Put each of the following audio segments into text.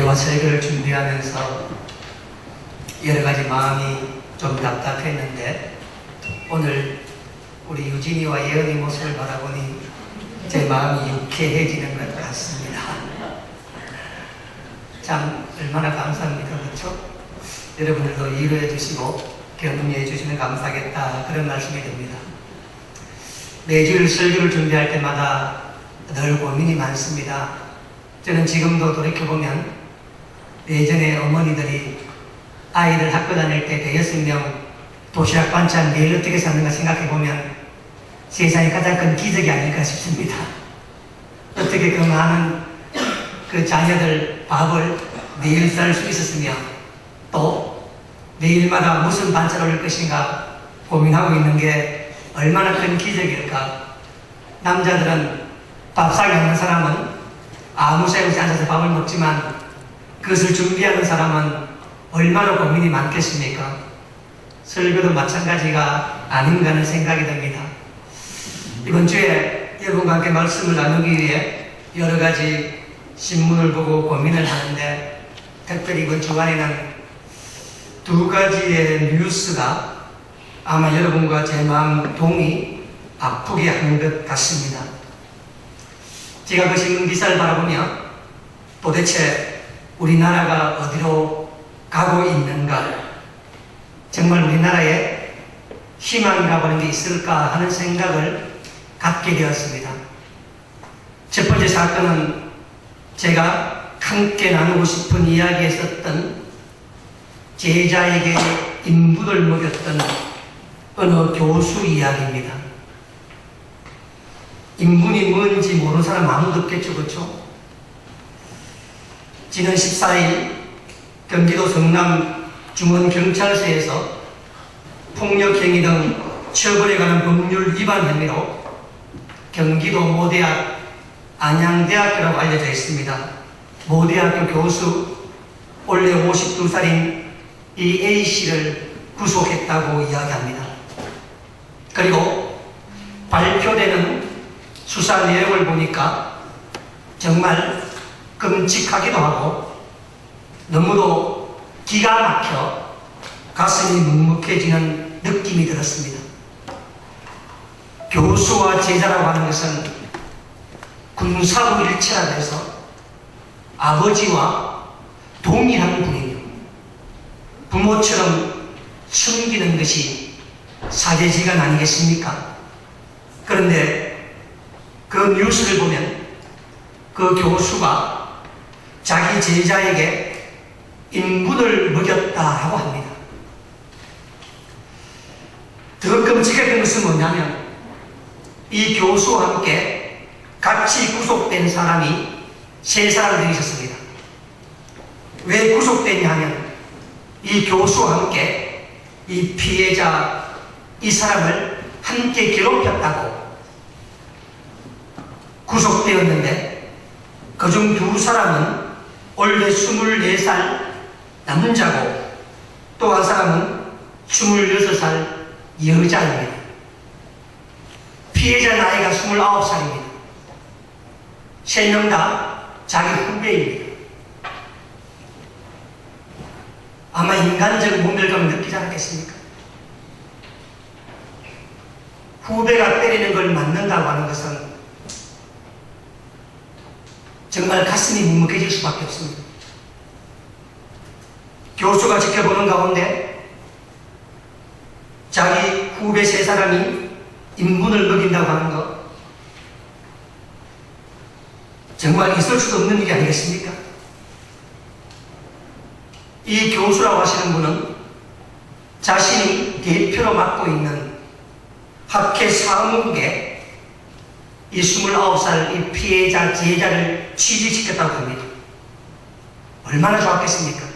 기도와 설교를 준비하면서 여러 가지 마음이 좀 답답했는데 오늘 우리 유진이와 예언이 모습을 바라보니 제 마음이 유쾌해지는 것 같습니다. 참 얼마나 감사합니까, 그렇죠? 여러분들도 위로해 주시고 격려해 주시면 감사하겠다, 그런 말씀이 됩니다. 매주일 설교를 준비할 때마다 늘 고민이 많습니다. 저는 지금도 돌이켜보면 예전에 어머니들이 아이들 학교 다닐 때 대여섯 명 도시락 반찬 매일 어떻게 사는가 생각해보면 세상에 가장 큰 기적이 아닐까 싶습니다. 어떻게 그 많은 그 자녀들 밥을 매일 살 수 있었으며 또 매일마다 무슨 반찬 올릴 것인가 고민하고 있는 게 얼마나 큰 기적일까. 남자들은 밥상에 없는 사람은 아무 생각 없이 앉아서 밥을 먹지만 그것을 준비하는 사람은 얼마나 고민이 많겠습니까? 설교도 마찬가지가 아닌가 하는 생각이 듭니다. 이번 주에 여러분과 함께 말씀을 나누기 위해 여러 가지 신문을 보고 고민을 하는데 특별히 이번 주간에는 두 가지의 뉴스가 아마 여러분과 제 마음 동이 아프게 하는 것 같습니다. 제가 그 신문 기사를 바라보며 도대체 우리나라가 어디로 가고 있는가, 정말 우리나라에 희망이라고 하는 게 있을까 하는 생각을 갖게 되었습니다. 첫 번째 사건은 제가 함께 나누고 싶은 이야기에 썼던 제자에게 인분을 먹였던 어느 교수 이야기입니다. 인분이 뭔지 모르는 사람 아무도 없겠죠, 그렇죠? 지난 14일 경기도 성남 중원경찰서에서 폭력행위 등 처벌에 관한 법률 위반 혐의로 경기도 모대학 안양대학교라고 알려져 있습니다. 모대학교 교수 원래 52살인 이 A씨를 구속했다고 이야기합니다. 그리고 발표되는 수사 내용을 보니까 정말 끔찍하기도 하고 너무도 기가 막혀 가슴이 묵묵해지는 느낌이 들었습니다. 교수와 제자라고 하는 것은 군사로 일체화돼서 아버지와 동일한 분이며 부모처럼 숨기는 것이 사제지간 아니겠습니까? 그런데 그 뉴스를 보면 그 교수가 자기 제자에게 인분을 먹였다라고 합니다. 더 끔찍했던 것은 뭐냐면 이 교수와 함께 같이 구속된 사람이 세 사람들이 있었습니다. 왜 구속됐냐 하면 이 교수와 함께 이 피해자 이 사람을 함께 괴롭혔다고 구속되었는데 그중 두 사람은 원래 24살 남자고 또 한 사람은 26살 여자입니다. 피해자 나이가 29살입니다. 세 명 다 자기 후배입니다. 아마 인간적 모멸감을 느끼지 않겠습니까? 후배가 때리는 걸 맞는다고 하는 것은 정말 가슴이 묵묵해질 수밖에 없습니다. 교수가 지켜보는 가운데 자기 후배 세 사람이 인분을 먹인다고 하는 것 정말 있을 수도 없는 일이 아니겠습니까? 이 교수라고 하시는 분은 자신이 대표로 맡고 있는 학회 사무국에 이 29살 이 피해자 제자를 취직시켰다고 합니다. 얼마나 좋았겠습니까?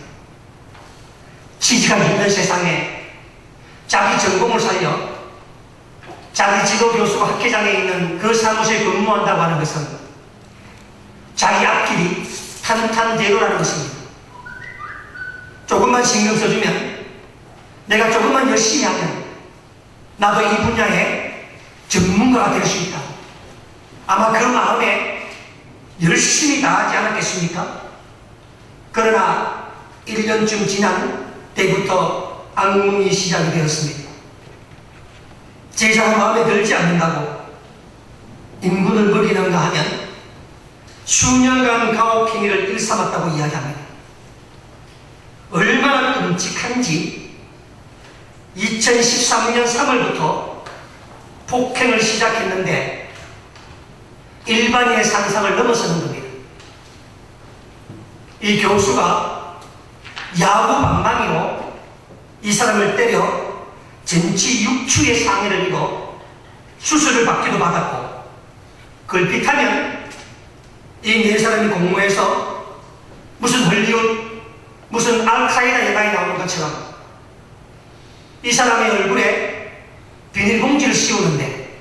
취직하기 힘든 세상에 자기 전공을 살려 자기 지도 교수가 학회장에 있는 그 사무소에 근무한다고 하는 것은 자기 앞길이 탄탄대로라는 것입니다. 조금만 신경 써주면, 내가 조금만 열심히 하면 나도 이 분야의 전문가가 될 수 있다. 아마 그 마음에 열심히 다하지 않았겠습니까? 그러나 1년쯤 지난 때부터 악몽이 시작이 되었습니다. 제자가 마음에 들지 않는다고 인분을 먹이는가 하면 수년간 가혹행위를 일삼았다고 이야기합니다. 얼마나 끔찍한지 2013년 3월부터 폭행을 시작했는데 일반인의 상상을 넘어서는 겁니다. 이 교수가 야구 방망이로 이 사람을 때려 전치 6추의 상해를 입어 수술을 받기도 받았고, 걸핏하면 이 네 사람이 공모해서 무슨 헐리우드, 무슨 알카에다 예방이 나오는 것처럼 이 사람의 얼굴에 비닐봉지를 씌우는데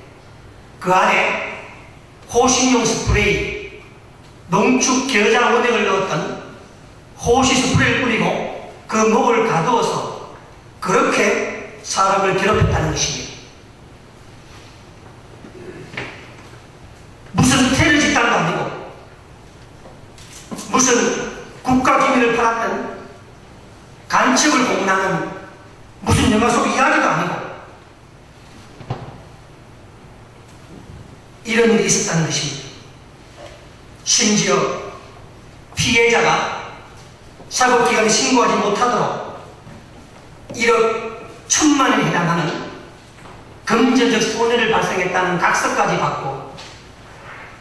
그 안에 호신용 스프레이, 농축 겨자 원액을 넣었던 호시 스프레이를 뿌리고 그 목을 가두어서 그렇게 사람을 괴롭혔다는 것입니다. 무슨 테러 집단도 아니고 무슨 국가기밀을 팔았던 간첩을 공략하는 무슨 영화 속 이야기도 아니고 이런 일이 있었다는 것입니다. 심지어 피해자가 사법기관에 신고하지 못하도록 1억 1,000만 원에 해당하는 금전적 손해를 발생했다는 각서까지 받고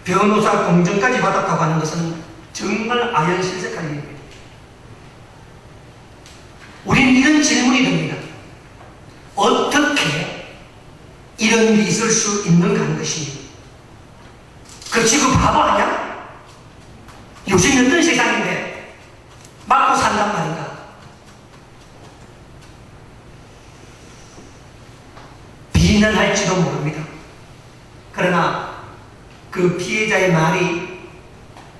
변호사 공정까지 받았다고 하는 것은 정말 아연실색한 일입니다. 우린 이런 질문이 듭니다. 어떻게 이런 일이 있을 수 있는가 하는 것입니다. 그 지구 바보 아니야? 요즘 어떤 세상인데 맞고 산단 말인가? 비난할지도 모릅니다. 그러나 그 피해자의 말이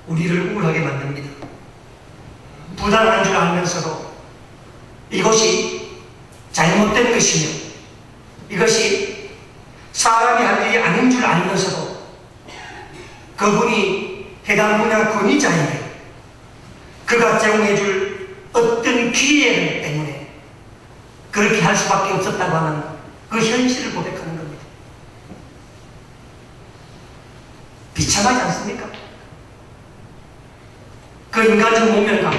우리를 우울하게 만듭니다. 부당한 줄 알면서도 이것이 잘못된 것이며 이것이 사람이 할 일이 아닌 줄 알면서도 그분이 해당 분야 권위자에게 그가 제공해줄 어떤 기회를 때문에 그렇게 할 수밖에 없었다고 하는 그 현실을 고백하는 겁니다. 비참하지 않습니까? 그 인간적 모멸감,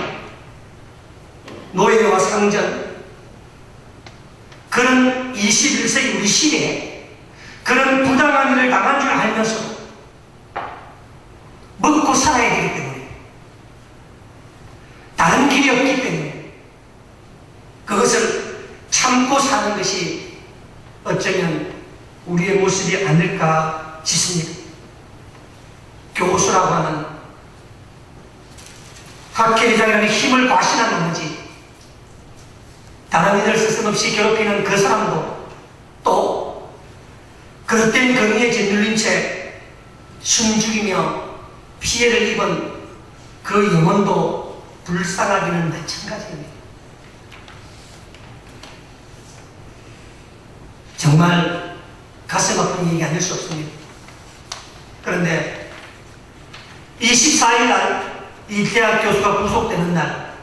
노예와 상전, 그런 21세기 우리 시대에 그런 부당한 일을 당한 줄 알면서도 먹고 살아야 되기 때문에 다른 길이 없기 때문에 그것을 참고 사는 것이 어쩌면 우리의 모습이 아닐까 싶습니다. 교수라고 하는 학계회장이라는 힘을 과신한 나머지 다른 이들 스승없이 괴롭히는 그 사람도 또 그릇된 경위에 짓눌린 채 숨죽이며 피해를 입은 그 영혼도 불쌍하기는 마찬가지입니다. 정말 가슴 아픈 얘기 아닐 수 없습니다. 그런데 24일 날 이 대학 교수가 구속되는 날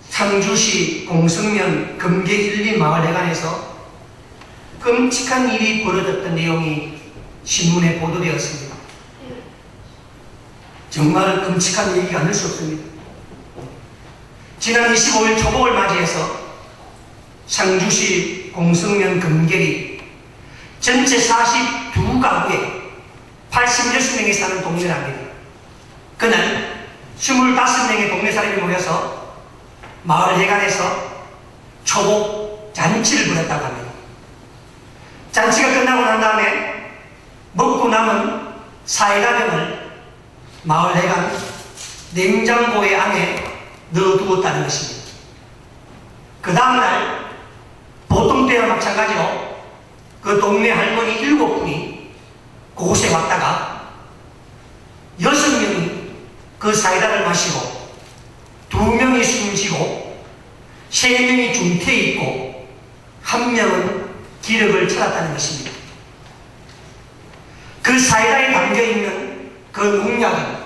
상주시 공성면 금계 1, 2 마을회관에서 끔찍한 일이 벌어졌던 내용이 신문에 보도되었습니다. 정말 끔찍한 얘기가 아닐 수 없습니다. 지난 25일 초복을 맞이해서 상주시 공성면 금계리 전체 42가구에 86명이 사는 동네랍니다. 그날 25명의 동네 사람이 모여서 마을 회관에서 초복 잔치를 벌였다고 합니다. 잔치가 끝나고 난 다음에 먹고 남은 사이다병을 마을 회관 냉장고의 안에 넣어두었다는 것입니다. 그 다음날 보통 때와 마찬가지로 그 동네 할머니 7분이 그곳에 왔다가 6명이 그 사이다를 마시고 2명이 숨지고 3명이 중태에 있고 1명은 기력을 찾았다는 것입니다. 그 사이다에 담겨있는 그 농약은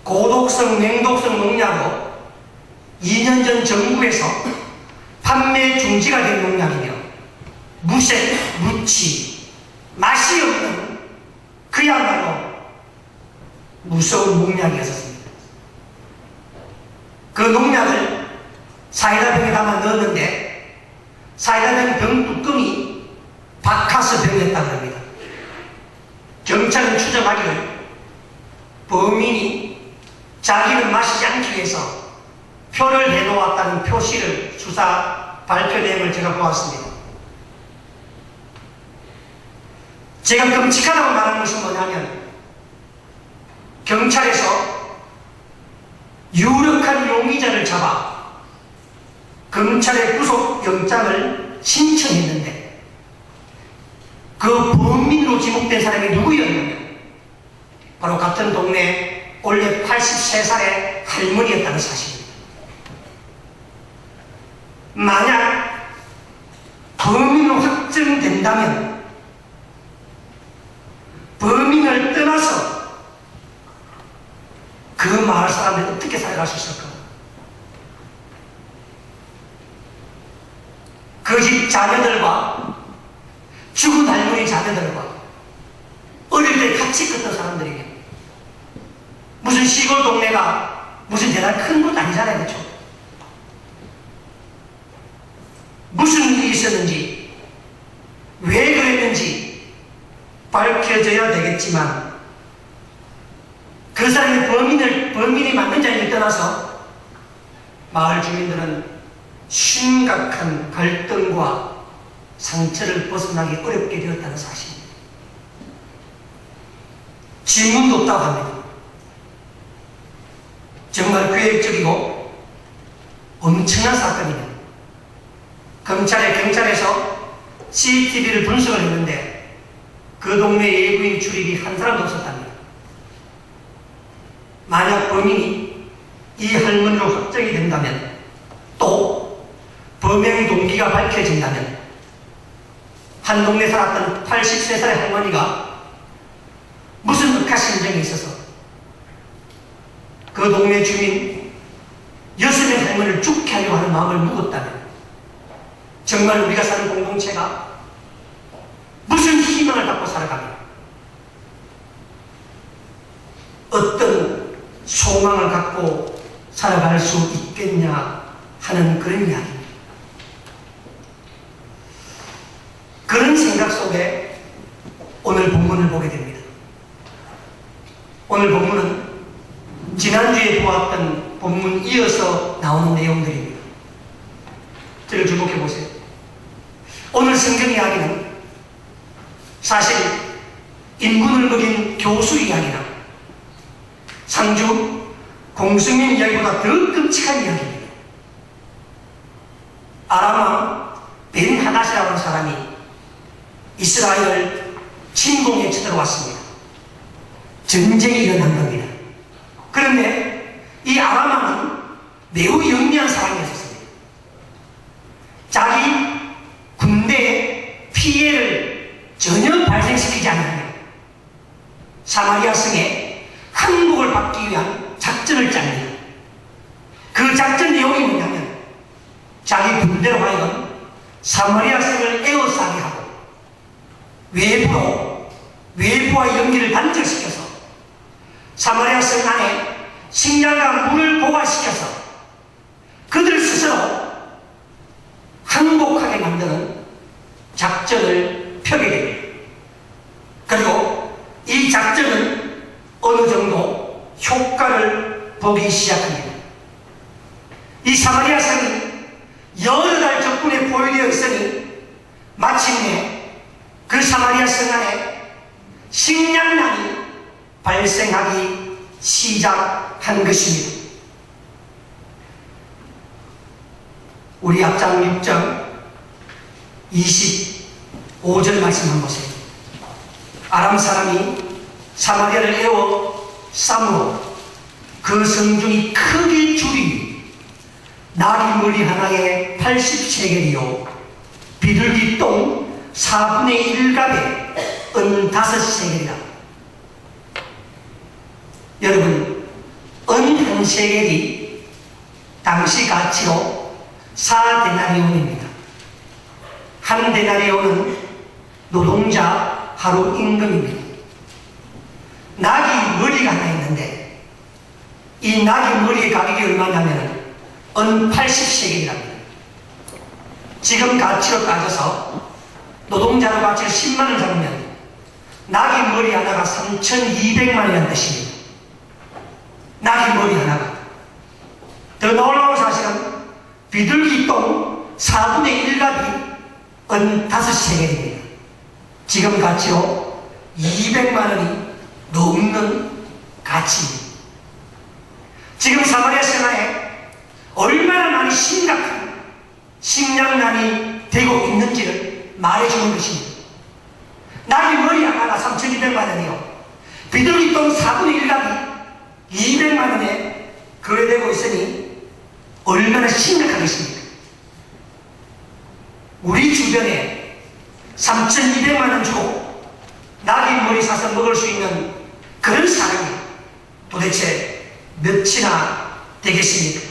고독성, 맹독성 농약으로 2년 전 정부에서 판매 중지가 된 농약이며 무색, 무치, 맛이 없는 그야말로 무서운 농약이었습니다. 그 농약을 사이다병에 담아 넣었는데 사이다병 병 뚜껑이 바카스 병이었다고 합니다. 경찰은 추정하기를 범인이 자기는 마시지 않기 위해서 표를 내놓았다는 표시를 수사 발표 내용을 제가 보았습니다. 제가 끔찍하다고 말하는 것은 뭐냐면 경찰에서 유력한 용의자를 잡아 검찰에 구속영장을 신청했는데 그 범인으로 지목된 사람이 누구였냐면 바로 같은 동네 원래 83살의 할머니였다는 사실입니다. 만약 범인으로 확정된다면 범인을 떠나서 그 마을 사람들이 어떻게 살아갈 수 있을까? 그 집 자녀들과 죽은 할머니 자녀들과 어릴 때 같이 컸던 사람들에게 무슨 시골 동네가 무슨 대단히 큰 곳 아니잖아요. 그렇죠? 무슨 일이 있었는지 왜 그랬는지 밝혀져야 되겠지만 그 사람이 범인이 맞는 자리를 떠나서 마을 주민들은 심각한 갈등과 상처를 벗어나기 어렵게 되었다는 사실입니다. 질문도 없다고 합니다. 정말 계획적이고 엄청난 사건이네요. 경찰에서 CCTV를 분석을 했는데 그 동네 예부인 출입이 한 사람도 없었답니다. 만약 범인이 이 할머니로 확정이 된다면 또 범행 동기가 밝혀진다면 한 동네 살았던 83살의 할머니가 무슨 억하 심정이 있어서 그 동네 주민 6명의 할머니를 죽게 하려고 하는 마음을 묵었다면 정말 우리가 사는 공동체가 무슨 희망을 갖고 살아가며 어떤 소망을 갖고 살아갈 수 있겠냐 하는 그런 이야기입니다. 그런 생각 속에 오늘 본문을 보게 됩니다. 오늘 본문은 지난주에 보았던 본문 이어서 나오는 내용들입니다. 저를 주목해 보세요. 오늘 성경 이야기는 사실 인분을 먹인 교수 이야기나 상주 공승민 이야기보다 더 끔찍한 이야기입니다. 아람왕 벤하닷이라는 사람이 이스라엘을 침공에 쳐들어왔습니다. 전쟁이 일어난 겁니다. 그런데 이 아람왕은 매우 영리한 사람이었습니다. 자기 군대에 피해를 전혀 발생시키지 않으며 사마리아 성에 항복을 받기 위한 작전을 짭니다. 그 작전 내용이 뭐냐면 자기 군대로 하여금 사마리아 성을 에워싸게 하고 외부와 연기를 단절시켜서 사마리아 성 안에 식량과 물을 보관시켜서 그들 스스로 항복하게 만드는 작전을 펴게 됩니다. 그리고 이 작전은 어느 정도 효과를 보기 시작합니다. 이 사마리아 성이 여러 달 적군에 포위되어 있으니 마침내 그 사마리아 성 안에 식량난이 발생하기 시작한 것입니다. 우리 앞장 6장 25절 말씀 한번 보세요. 아람 사람이 사마리아를 에워 쌈으로 그 성중이 크게 줄이 나귀머리 하나에 80세겔이요 비둘기 똥 4분의 1갑에 5세겔이라. 여러분, 셰겔이 당시 가치로 4데나리온입니다. 한 데나리온은 노동자 하루 임금입니다. 낙이 머리가 하나 있는데 이 낙이 머리의 가격이 얼마냐면 은 80셰겔이랍니다. 지금 가치로 따져서 노동자로 가치를 10만원 잡으면 낙이 머리 하나가 3,200만원이라는 뜻입니다. 낙이 머리 하나가. 더 놀라운 사실은 비둘기똥 4분의 1값이 은 5셰겔입니다. 지금 가치로 200만원이 넘는 가치입니다. 지금 사마리아 생활에 얼마나 많이 심각한 식량난이 되고 있는지를 말해주는 것입니다. 낙이 머리 하나가 3,200만원이요. 비둘기똥 4분의 1값이 200만원에 거래되고 있으니 얼마나 심각하겠습니까? 우리 주변에 3,200만원 주고 낙이 머리 사서 먹을 수 있는 그런 사람이 도대체 몇이나 되겠습니까?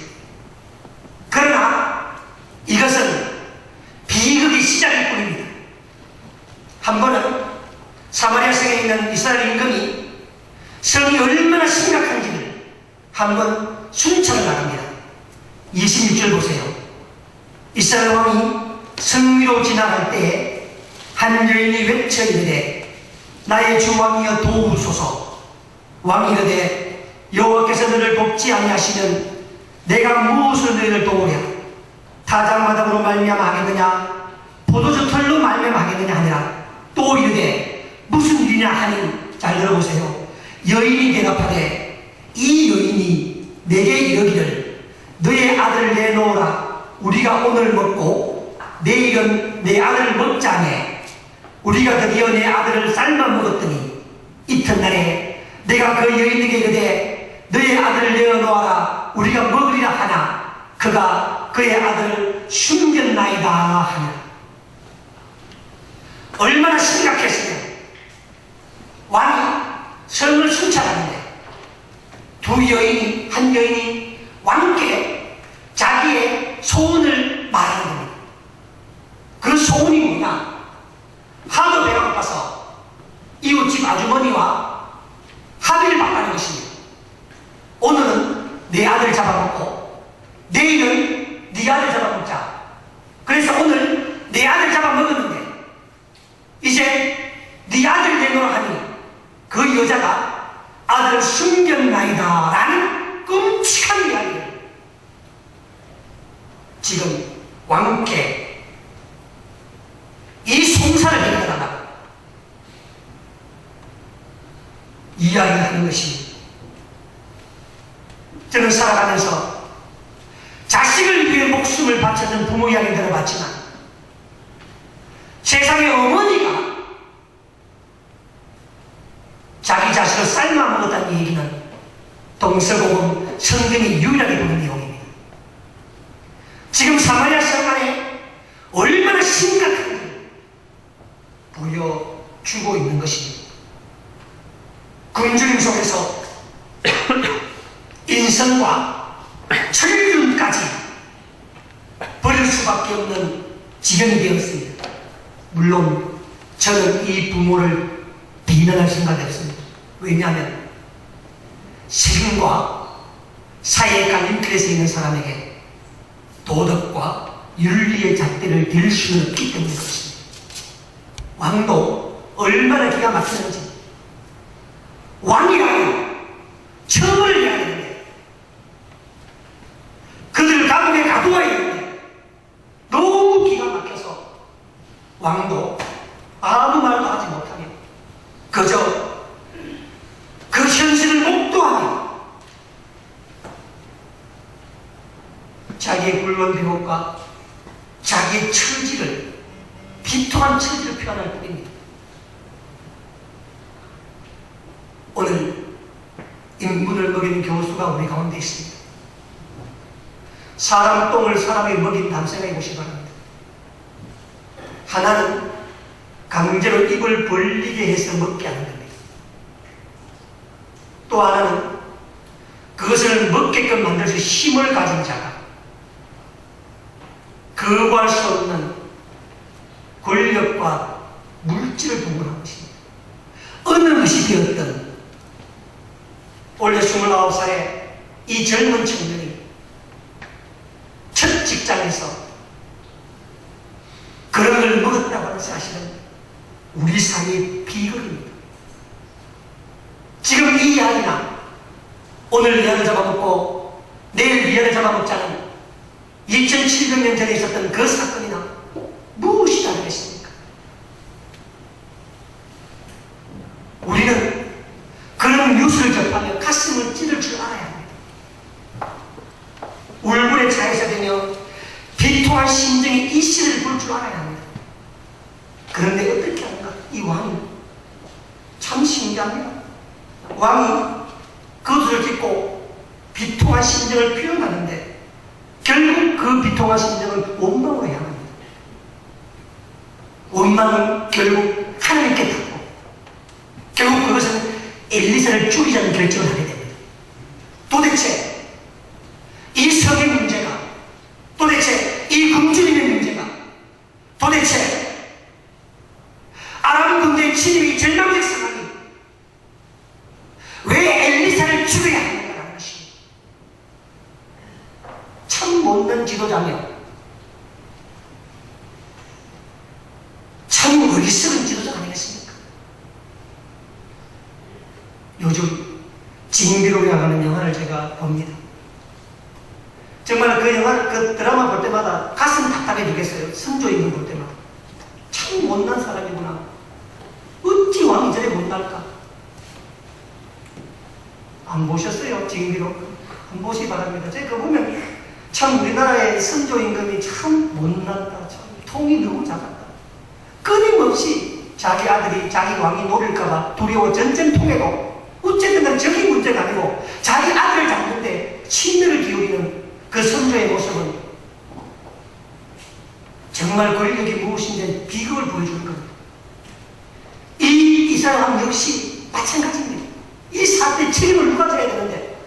그러나 이것은 비극의 시작일 뿐입니다. 한 번은 사마리아 성에 있는 이스라엘 임금이 성이 얼마나 심각한지를 한번 순찰을 나갑니다. 26절 보세요. 이스라엘 왕이 성 위로 지나갈 때에 한 여인이 외쳐 이르되 나의 주 왕이여 도우소서. 왕이 이르되 여호와께서 너를 돕지 아니하시면 내가 무엇을 너희를 도우랴? 타작마당으로 말미암아 하겠느냐? 포도주 털로 말미암아 하겠느냐 하니라. 또 이르되 무슨 일이냐 하니 잘 들어보세요. 여인이 대답하되 이 여인이 내게 이르기를 너의 아들을 내놓으라. 우리가 오늘 먹고 내일은 내 아들을 먹자매 우리가 드디어 내 아들을 삶아 먹었더니 이튿날에 내가 그 여인에게 이르되 너의 아들을 내어놓아라. 우리가 먹으리라 하나 그가 그의 아들을 숨겼나이다 하니라. 얼마나 심각했으면 왕이 성을 순찰하는데 한 여인이 왕께 자기의 소원을 말하는 겁니다. 그 소원이 뭐냐? 하도 배가 고파서 이웃집 아주머니와 합의를 바꾸는 것입니다. 오늘은 내 아들 잡아먹고 내일은 네 아들 잡아먹자. 그래서 오늘 내 아들 잡아먹었는데 이제 네 아들 내놓으라 하니 그 여자가 아들을 숨겼나이다 라는 끔찍한 이야기를 지금 왕께 이 송사를 해결하다가 이야기를 하는 것입니다. 저는 살아가면서 자식을 위해 목숨을 바쳤던 부모 이야기 들어봤지만 세상의 어머니가 자기 자식을 삶아 먹었다는 얘기는 동서고금 성경이 유일하게 보는 내용입니다. 지금 사마리아 성 안에 얼마나 심각한지 보여주고 있는 것입니다. 굶주림 속에서 인성과 철륜까지 버릴 수밖에 없는 지경이 되었습니다. 물론 저는 이 부모를 비난할 생각이 없습니다. 왜냐하면 세금과 사회의 갈림길에서 있는 사람에게 도덕과 윤리의 잣대를 댈 수는 없기 때문에 그렇습니다. 왕도 얼마나 기가 막히는지 왕이라면 처벌을 해야 되는데 그들 감옥에 가두어야 되는데 너무 기가 막혀서 왕도 아무 말도 하지 못하며 그저 그 현실을 목도하며 자기의 굴건 비극과 자기의 처지를 비통한 처지를 표현할 뿐입니다. 오늘 인분을 먹이는 교수가 우리 가운데 있습니다. 사람 똥을 사람이 먹인다는 생각해 보시기 바랍니다. 하나는 강제로 입을 벌리게 해서 먹게 하는 겁니다. 또 하나는 그것을 먹게끔 만들 수 힘을 가진 자가 거부할 수 없는 권력과 물질을 동원한 것입니다. 어느 것이 되었든 원래 29살에 이 젊은 청년이 첫 직장에서 그런 걸 먹었다고 하는 사실은 우리 사회의 비극입니다. 지금 이 이야기나 오늘 이야기 잡아먹고 내일 이야기 잡아먹자는 2700년 전에 있었던 그 사건이나 무엇이 다르겠습니까? 우리는 그런 뉴스를 접하며 가슴을 찌를 줄 알아야 합니다. 울분에 차에서되며 비통한 심정이 이 시대를 볼 줄 알아야 합니다. 그런데 어떻게 하는가? 이 왕이 참 신기합니다. 왕이 그것을 듣고 비통한 심정을 표현하는데 결국 그 비통한 심정은 원망을 해야 합니다. 원망은 결국 하나님께 닿고 결국 그것은 엘리사를 죽이자는 결정을 하게 됩니다. 도대체 이 성의 문제가, 도대체 이 굶주림의 문제가, 도대체 아람 군대의 침입이 절망적 상황이 왜 엘리사를 죽여야 하는가라는 것입니다. 참 못난 지도자며 참 어리석은 지도자 아니겠습니까? 요즘 징비로라고 하는 영화를 제가 봅니다. 정말 그 영화, 그 드라마 볼 때마다 가슴 답답해 주겠어요. 선조임을 볼 때마다. 참 못난 사람이구나. 어찌 왕이 저래 못날까? 안 보셨어요? 징비로? 안 보시기 바랍니다. 제가 그거 보면 참 우리나라의 선조 임금이 참 못났다. 참 통이 너무 작았다. 끊임없이 자기 아들이 자기 왕이 노릴까봐 두려워 전쟁통해도 어쨌든 저기 문제가 아니고 자기 아들을 잡는데 친밀을 기울이는 그 선조의 모습은 정말 권력이 무엇인지 비극을 보여주는 겁니다. 이 사람 역시 마찬가지입니다. 이 사태의 책임을 누가 져야 되는데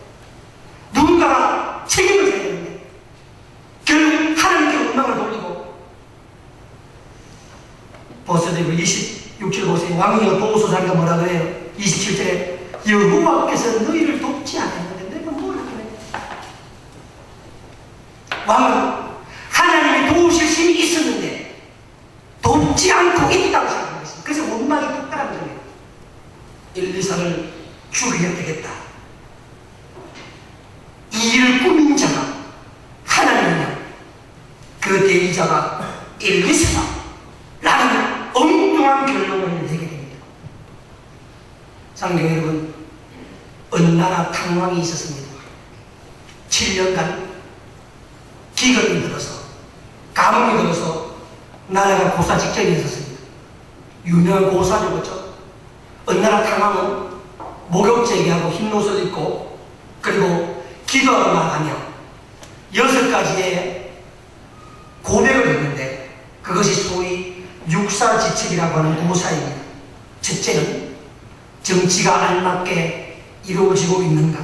누군가가 책임을 져야 되는데 결국 하나님께 원망을 돌리고 보세요. 26절 보세요. 왕이여 도우소서가 뭐라 그래요? 27절에 여호와께서 너희를 돕지 않았는데 내가 뭘 하겠네. 왕은 하나님이 도우실 힘이 있었는데 돕지 않고 있다고 생각하고 있습니다. 그래서 원망이 폭발한 거예요. 엘리사를 죽여야 되겠다. 이 일을 꾸민 자가 하나님이냐 그 대의자가 엘리사다 라는 엉뚱한 결론을 내게 됩니다. 장경 여러분, 어느 나라 탕왕이 있었습니다. 7년간 기근이 들어서 가뭄이 들어서 나라가 고사 직전에 있었습니다. 유명한 고사죠, 그렇죠? 어느 나라 탕왕은 목욕제기하고 흰옷을 입고 그리고 기도하러 나가며 6가지의 고백을 했는데 그것이 소위 육사지책이라고 하는 고사입니다. 첫째는 정치가 알맞게 이루어지고 있는가?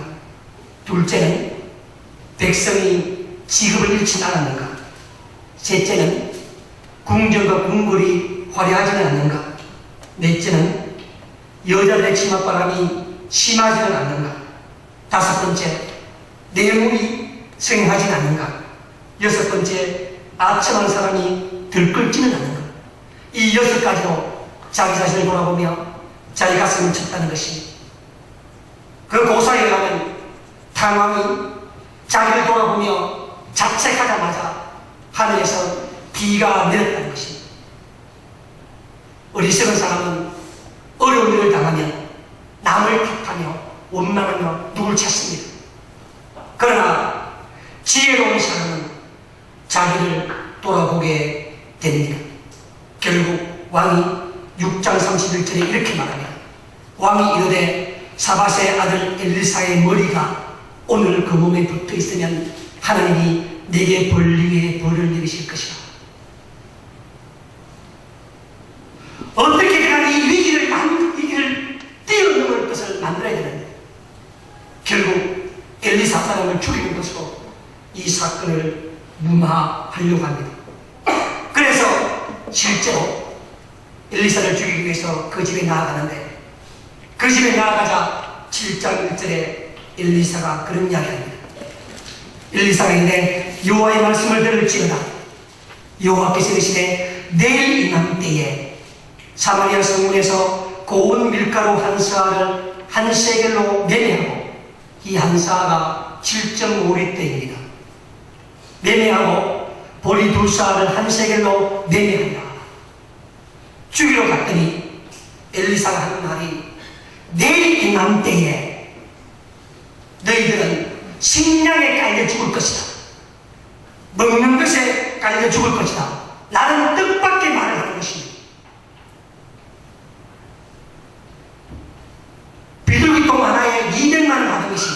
둘째는 백성이 지급을 잃지 않았는가? 셋째는 궁정과 궁궐이 화려하지는 않는가? 넷째는 여자들의 치맛바람이 심하지는 않는가? 다섯 번째, 뇌물이 성행하지는 않는가? 여섯 번째, 아첨한 사람이 들끓지는 않는가? 이 6가지로 자기 자신을 돌아보며 자기 가슴을 쳤다는 것이 그 고사에 가면 탕왕이 자기를 돌아보며 자책하자마자 하늘에서 비가 내렸다는 것입니다. 어리석은 사람은 어려운 일을 당하면 남을 탓하며 원망하며 누굴 찾습니다. 그러나 지혜로운 사람은 자기를 돌아보게 됩니다. 결국 왕이 6장 31절에 이렇게 말합니다. 왕이 이르되 사밧의 아들 엘리사의 머리가 오늘 그 몸에 붙어 있으면 하나님이 내게 벌 위에 벌을 내리실 것이라. 어떻게든 이 위기를 뛰어넘을 것을 만들어야 되는데 결국 엘리사 사람을 죽이는 것으로 이 사건을 무마하려고 합니다. 그래서 실제로 엘리사를 죽이기 위해서 그 집에 나아가는데, 그 집에 나아가자 7장 1절에 엘리사가 그런 이야기합니다. 엘리사가 이르되 여호와의 말씀을 들을지어다. 여호와께서 이르시되 내일 이맘 때에 사마리아 성문에서 고운 밀가루 한 스아를 한 세겔로 매매하고, 이 한 스아가 7.5리터입니다. 매매하고 보리 2스아를 한 세겔로 매매한다. 죽이러 갔더니 엘리사가 하는 말이, 내일 이맘 때에 너희들은 식량에 깔려 죽을 것이다. 먹는 것에 깔려 죽을 것이다. 나는 뜻밖의 말을 하는 것입니다. 비둘기똥 하나에 200만 원 하는 것이,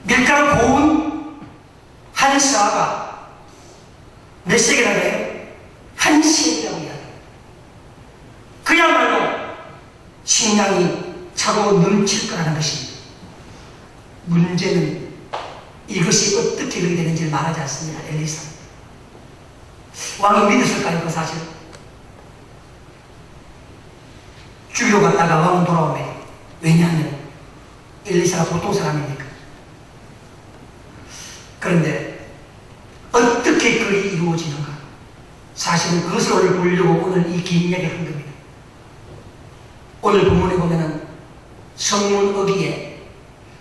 밀가루 고운 한 스아가 몇 세겔이라고 해요? 한 세겔이라고 해요. 그야말로 식량이 차고 넘칠 거라는 것입니다. 문제는 이것이 어떻게 그렇게 되는지를 말하지 않습니다. 엘리사 왕이 믿었을까요? 그 사실 죽이러 갔다가 왕은 돌아오네. 왜냐하면 엘리사가 보통 사람입니까? 그런데 어떻게 그리 이루어지는가? 사실은 그것을 오늘 보려고 오늘 이 긴 이야기를 한 겁니다. 오늘 본문에 보면은 성문 어귀에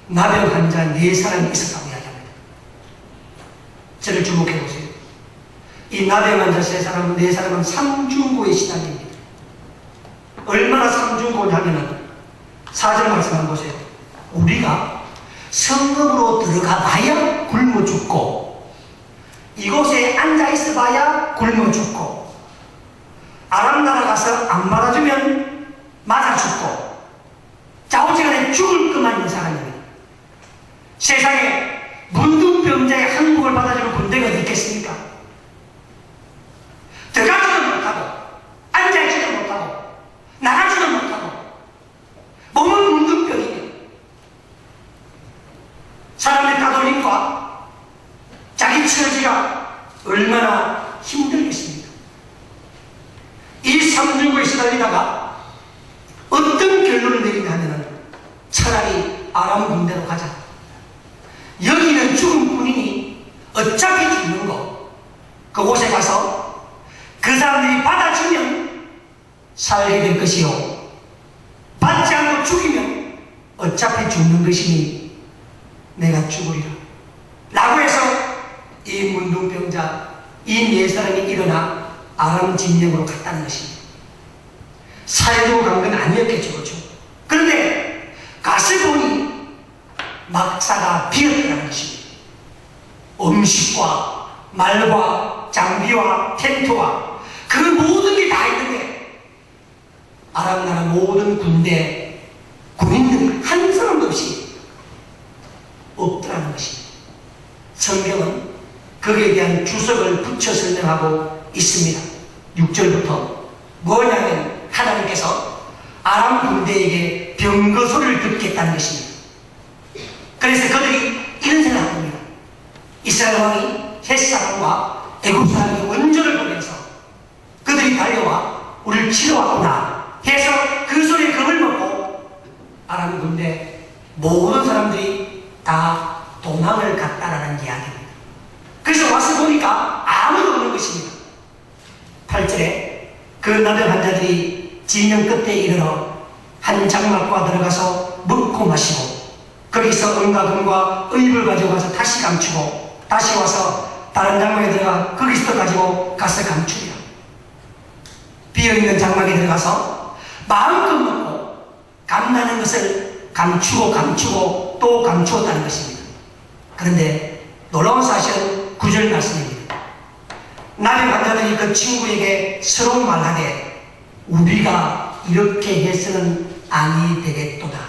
나병 환자 4사람이 있었다고 이야기합니다. 저를 주목해 보세요. 이 나병 환자 4사람은 삼중고에 시달립니다. 얼마나 삼중고냐면은 4절 말씀 한번 보세요. 우리가 성읍으로 들어가 봐야 굶어 죽고, 이곳에 앉아 있어 봐야 굶어 죽고, 아람 나라 가서 안 받아주면 맞아 죽고, 좌우지간에 죽을 것만 있는 사람입니다. 세상에 문둥병자의 항복을 받아주는 군대가 어디 있겠습니까? 들어가지도 못하고, 앉아있지도 못하고, 나가지도 못하고, 몸은 문둥병이며, 사람의 가톨릭과 자기 처지가 얼마나 힘들겠습니까? 이 삼중고에 시달리다가 어떤 결론을 내리냐 하면은 차라리 아람 군대로 가자. 여기는 죽은 뿐이니 어차피 죽는 거, 그곳에 가서 그 사람들이 받아주면 살게 될 것이요, 받지 않고 죽이면 어차피 죽는 것이니 내가 죽으리라 라고 해서 이 문둥병자 이 4사람이 일어나 아람 진영으로 갔다는 것입니다. 살려고 간 건 아니었겠죠. 그렇죠? 그런데 가서 보니 막사가 비었다는 것입니다. 음식과 말과 장비와 텐트와 그 모든 게 다 있는데 아람 나라 모든 군대 군인들이 한 사람도 없이 없더라는 것입니다. 성경은 거기에 대한 주석을 붙여 설명하고 있습니다. 6절부터 뭐냐면 하나님께서 아람 군대에게 병거 소리를 듣겠다는 것입니다. 그래서 그들이 이런 생각을 합니다. 이스라엘 왕이 햇사람과 애굽 사람의 원조를 보면서 그들이 달려와 우리를 치러 왔구나 해서 그 소리에 겁을 먹고 아람 군대 모든 사람들이 다 도망을 갔다라는 이야기입니다. 그래서 와서 보니까 아무도 없는 것입니다. 8절에 그 나병 환자들이 진영 끝에 이르러 한 장막과 들어가서 먹고 마시고, 거기서 은과 금과 의입을 가져가서 다시 감추고, 다시 와서 다른 장막에 들어가 거기서 가지고 가서 감추리라. 비어있는 장막에 들어가서 마음껏 먹고 감나는 것을 감추고 또 감추었다는 것입니다. 그런데 놀라운 사실은 9절 말씀입니다. 나병 환자들이 그 친구에게 서로 말하되 우리가 이렇게 해서는 아니 되겠도다.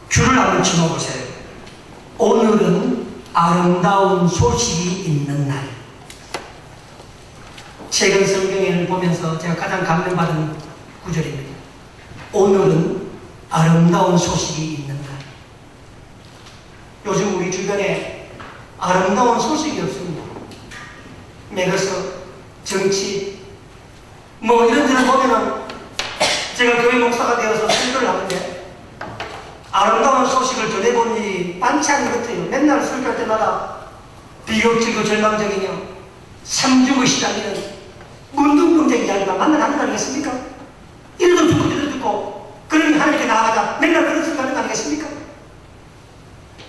줄을 한번 쳐보세요. 오늘은 아름다운 소식이 있는 날. 최근 성경을 보면서 제가 가장 감명받은 구절입니다. 오늘은 아름다운 소식이 있는 날. 주변에 아름다운 소식이 없습니다. 매거서 정치 뭐 이런저런 보면은 제가 교회 목사가 되어서 설교를 하는데 아름다운 소식을 전해본 일이 많지 않은 것 같아요. 맨날 설교할 때마다 비극적이고 절망적이며 삼중의 시작이는 문둥병적 이야기가 만날 하는 거 아니겠습니까? 이래도 듣고 이래도 듣고 그러니 하나님께 나아가자 맨날 그런 소리 하는 거 아니겠습니까?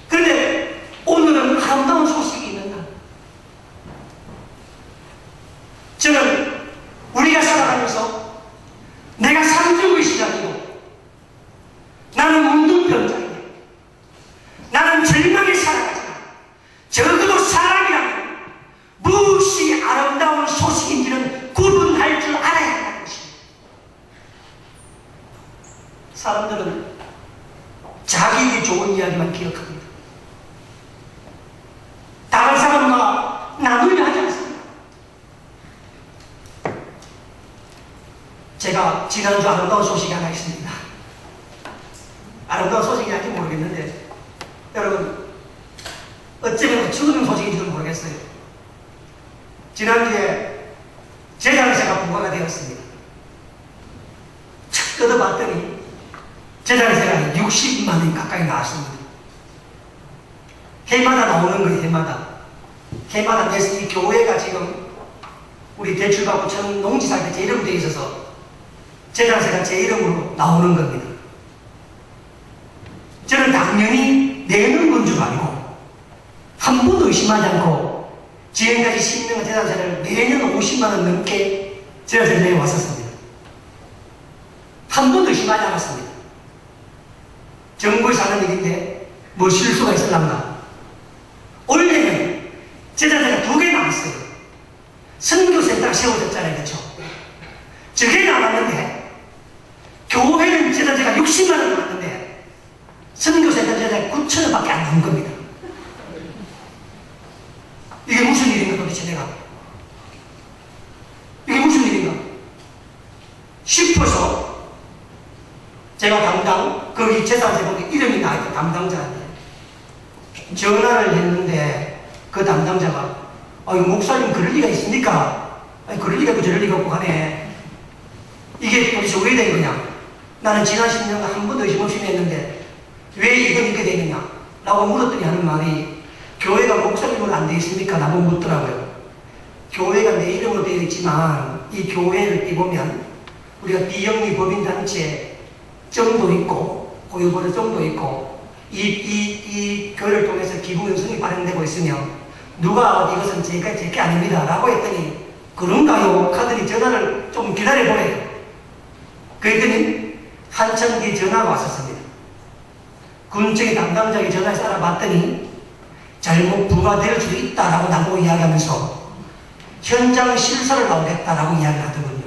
그런데 오늘은 아름다운 소식이 있는 날. 저는 우리가 살아가면서 내가 삼중의 시작이고 나는 문둥병자이고 나는 절망에 살아가지만 적어도 사람이라면 무엇이 아름다운 소식인지는 구분할 줄 알아야 한다는 것입니다. 사람들은 자기에게 좋은 이야기만 기억합니다. 다른 사람과 나누려 하지 않습니다. 제가 지난주 아름다운 소식이 하나 있습니다. 아름다운 소식이 아닌지 모르겠는데 여러분 어쩌면 죽는 소식인지도 모르겠어요. 지난주에 제 장세가 부과가 되었습니다. 척 뜯어봤더니 제 장세가 60만 원 가까이 나왔습니다. 해마다 나오는 거예요. 해마다 내서 이 교회가 지금 우리 대출받고 천 농지사한테 제 이름 되어 있어서 제 장세가 제 이름으로 나오는 겁니다. 저는 당연히 내는 건 줄 알고 한 번도 의심하지 않고 지금까지 10년간 재산세를 매년 50만 원 넘게 재산세를 내왔었습니다. 한 번도 의심하지 않았습니다. 정부에서 하는 일인데 뭐 실수가 있을란가. 올해는 재산세가 2개 남았어요. 선교센터가 세워졌잖아요. 그렇죠? 저게 남았는데 교회는 재산세가 60만 원 남았는데 선교센터 재산세가 9천 원밖에 안 남은 겁니다. 이게 무슨 일인가 도대체 내가 이게 무슨 일인가 싶어서 제가 거기 재산세 보기 이름이 나있던 담당자한테 전화를 했는데 그 담당자가 목사님 그럴 리가 있습니까? 그럴 리가 있고 저럴 리가 없고 하네. 이게 도대체 왜 된 거냐? 나는 지난 10년간 한 번도 의심 없이 했는데 왜 이건 이렇게 되느냐? 라고 물었더니 하는 말이 교회가 목사님으로 안 되어 있습니까? 라고 묻더라고요. 교회가 내 이름으로 되어 있지만 이 교회를 띄보면 우리가 비영리 법인단체 정도 있고 고유버릇 정도 있고 이 교회를 통해서 기부 요청이 발행되고 있으며 누가 이것은 제게 아닙니다 라고 했더니 그런가요? 하더니 전화를 좀 기다려보래요. 그랬더니 한참 뒤에 전화가 왔었습니다. 군청의 담당자에게 전화해서 알아봤더니 잘못 부과될 수도 있다라고 나보고 이야기하면서 현장 실사를 나오겠다라고 이야기를 하더군요.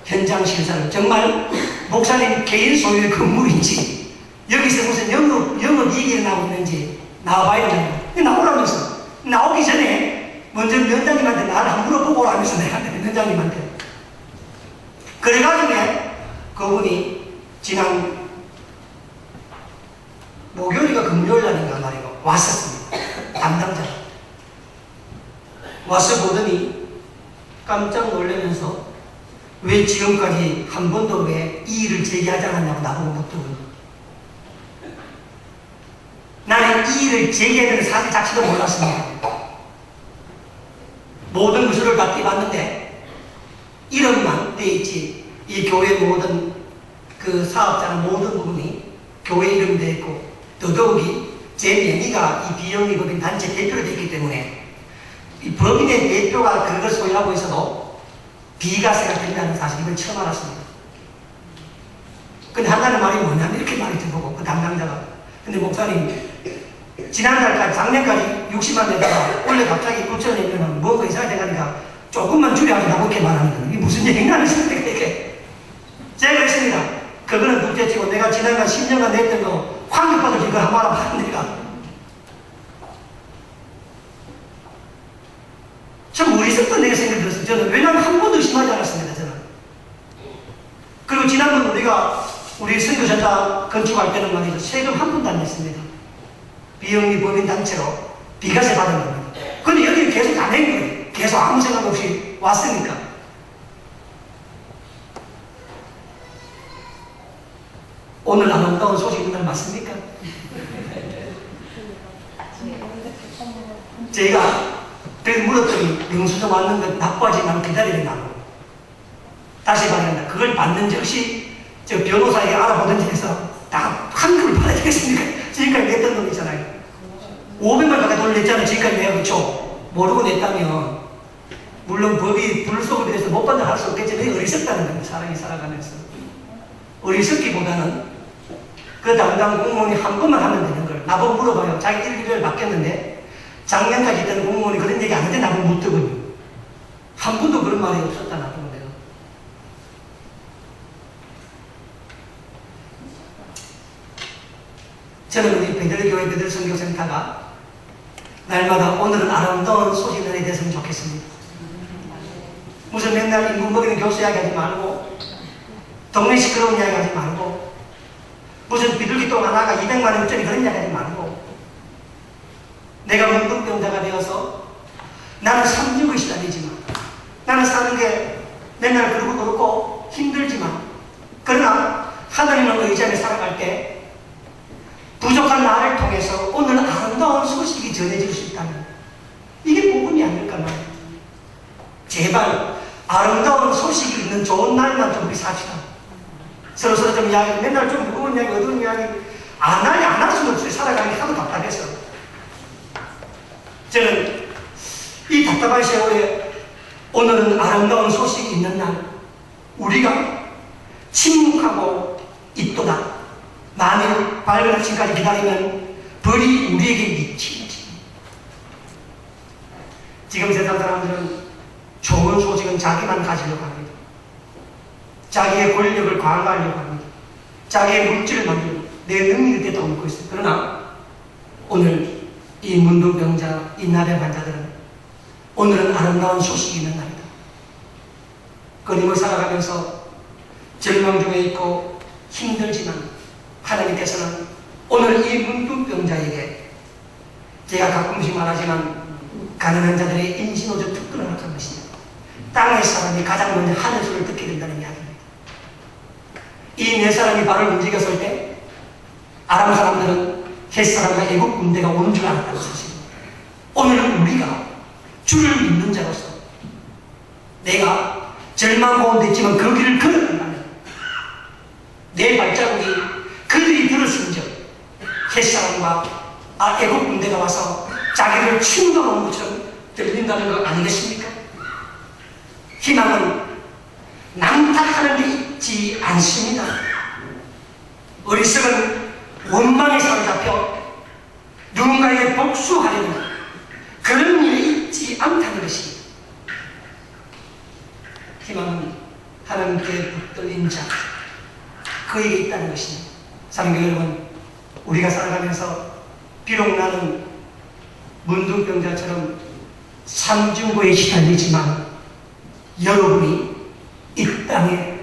현장 실사를 정말 목사님 개인 소유의 건물인지 여기서 무슨 영업 이익이 일어나고 있는지 나와봐야 되잖아요. 나오라면서 나오기 전에 먼저 면장님한테 나를 한 물어보고 오라면서 내가 면장님한테 그래가지고 그분이 지난 목요일이가 금요일 날인가 말이고 왔었습니다. 담당자 와서 보더니 깜짝 놀라면서 왜 지금까지 한 번도 왜 이 일을 제기하지 않았냐고 나보고 묻더군요. 나는 이 일을 제기하는 사실 자체도 몰랐습니다. 모든 구슬을 다 띄봤는데 이름만 돼 있지 이 교회 모든 그 사업자는 모든 부분이 교회 이름 돼 있고 더더욱이 제 명의가 이 비영리 법인 단체 대표로 되어 있기 때문에 이 법인의 대표가 그걸 소유하고 있어도 비과세가 된다는 사실을 처음 알았습니다. 근데 한다는 말이 뭐냐면 이렇게 말이 들어보고 그 담당자가 근데 목사님 지난달까지 작년까지 60만 내다가 원래 갑자기 9천 내면 뭔가 이상하게 되니까 조금만 줄여가지고 이렇게 말하는 거예요. 이게 무슨 얘기인가 하는 생각이 이렇게 제가 그랬습니다. 그거는 둘째치고 내가 지난달 10년간 냈던 거 환급받을 이거 한 말아 봤는 내가 참 어리석던 내가 생각이 들었어요. 저는 왜냐하면 한 번도 의심하지 않았습니다. 저는 그리고 지난번 우리 선교센터 건축할 때는 말이죠 세금 한 푼도 안 냈습니다. 비영리 법인단체로 비과세 받은 겁니다. 근데 여기 계속 다닌 거예요. 계속 아무 생각 없이 왔으니까. 오늘 아름다운 소식 있는 날 맞습니까? 제가 그래서 물었더니 영수증 왔는데 나빠지만 기다리라고. 다시 받는다. 그걸 받는 즉시 저 변호사에게 알아보든지 해서 다 한국을 받아야 되겠습니까? 지금까지 냈던 놈이잖아요. 500만 가까이 돈을 냈잖아요. 지금까지 내가 그쵸? 모르고 냈다면 물론 법이 불속에 대해서 못 받는 할 수 없겠지만 어리석다는 겁니다. 사람이 살아가면서. 어리석기보다는 그 담당 공무원이 한 번만 하면 되는 걸 나보고 물어봐요. 자기 1개월 바뀌었는데 작년까지 있던 공무원이 그런 얘기 안 했는데 나보고 묻더군요. 한 번도 그런 말이 없었다 나보고 내가. 저는 우리 베들교회 베들선교센터가 날마다 오늘은 아름다운 소식들이 됐으면 좋겠습니다. 무슨 맨날 인구 먹이는 교수 이야기하지 말고 동네 시끄러운 이야기하지 말고 무슨 비둘기 똥 하나가 200만 원짜리 그런 이야기하지 말고 내가 문둥병자가 되어서 나는 삼중을 시달리지만 나는 사는 게 맨날 그렇고 힘들지만 그러나 하나님을 의지하며 살아갈 때 부족한 나를 통해서 오늘 아름다운 소식이 전해질 수 있다면 이게 복음이 아닐까 말이에요. 제발 아름다운 소식이 있는 좋은 날만 좀 우리 삽시다. 서로서로 좀 이야기, 맨날 좀 무거운 이야기, 어두운 이야기 안 할 수는 없어요. 살아가는 게 하도 답답해서. 저는 이 답답한 세월에 오늘은 아름다운 소식이 있는 날 우리가 침묵하고 있도다. 만일 밝은 아침까지 기다리면 벌이 우리에게 미치지. 지금 세상 사람들은 좋은 소식은 자기만 가지려고 합니다. 자기의 권력을 강화하려고 합니다. 자기의 물질을 만들고 내 능력이 됐다고 믿고 있어요. 그러나 오늘 이 문둥병자, 이 나병 환자들은 오늘은 아름다운 소식이 있는 날이다. 끊임을 살아가면서 절망 중에 있고 힘들지만 하나님께서는 오늘 이 문둥병자에게 제가 가끔씩 말하지만 가난한 자들의 인신오적 특권을 허락한 것입니다. 땅의 사람이 가장 먼저 하늘 소리를 듣게 된다는 이야기입니다. 이 네 사람이 발을 움직였을 때 아람 사람들은 햇사람과 애국 군대가 오는 줄 알았다는 사실입니다. 오늘은 우리가 주를 믿는 자로서 내가 절망 가운데 있지만 그 길을 걸어간다면 내 발자국이 그들이 들었은즉 햇사람과 애국 군대가 와서 자기를 충돌하는 것처럼 들린다는 것 아니겠습니까? 희망은 남탓하는 데 있지 않습니다. 어리석은 원망에 사로잡혀 누군가에게 복수하려는 그런 일이 있지 않다는 것입니다. 희망은 하나님께 붙들린 자 그에게 있다는 것입니다. 사랑하는 여러분, 우리가 살아가면서 비록 나는 문둥병자처럼 삼중고에 시달리지만 여러분이 이 땅에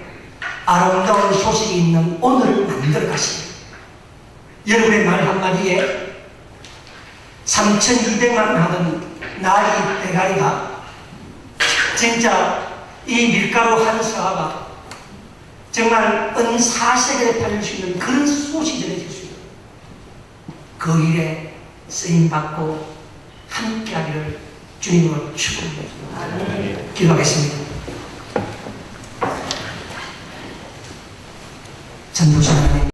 아름다운 소식이 있는 오늘을 만들어 가십니다. 여러분의 말 한마디에 3,200만 하던 나의 대가리가 진짜 이 밀가루 한 사가 정말 은사색에 팔릴 수 있는 그런 소식이 전해질 수 있는 그 일에 쓰임받고 함께하기를 주님으로 축원합니다. 기도하겠습니다. 전도자 하나님,